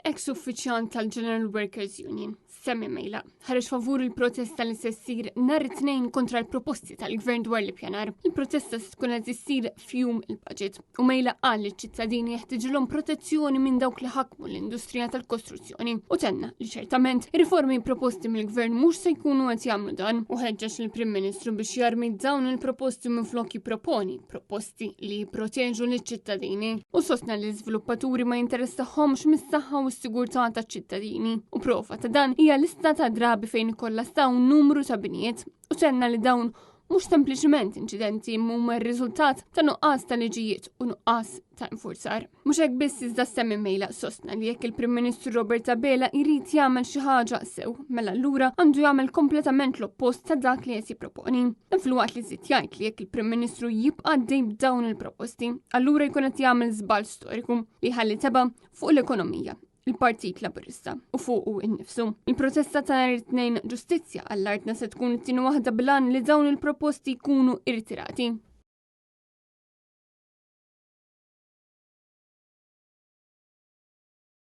ex uffiċjant tal-General Workers Union, Semmi Mejla, ħareġ favur il-protesta li se ssir nhar it-tnejn kontra l-proposti tal-Gvern dwar l-ippjanar. Il-protesta se tkun qed issir fjum il-budget u Mejla qal li ċ-ċittadini jeħtieġulhom protezzjoni minn dawk li ħakmu l-industrija tal-kostruzzjoni u tenna li ċertament ir-riformi proposti mill-Gvern mhux se jkunu qed jagħmlu dan u ħeġġeġ lill-Prim Ministru biex jarmi dawn il-proposti minflok jipproponi proposti li jipproteġu liċ-ċittadini u sostna li l-iżviluppaturi ma jinteressahomx mis-saħħa u s-sigurtà taċ-ċittadini u prova ta' dan hija lista ta' drabi fejn ikollastaw numru ta' binijiet u tenna li dawn mhux sempliċement inċidenti huma r-riżultat ta' nuqqas ta' liġijiet u nuqqas ta' infurzar. Mhux hekk biss iżda Semmi Mejla sostna li jekk il-Prim Ministru Robert Abela jrid jagħmel xi ħaġa sew, mela allura għandu jagħmel kompletament l-oppost ta' dak li qed jipproponi. Dan fil-waqt li żied jgħid li jekk il-Prim Ministru jibqa' għaddej b'dawn il-proposti, allura jkun qed jagħmel żball storiku li ħalli teba' fuq l-ekonomija, il-Partit Laburista u fuqu innifsu. Il-protesta ta' nhar it-tnejn ġustizzja għall-artna se tkun it-tieni waħda bilan li dawn il-proposti jkunu irritirati.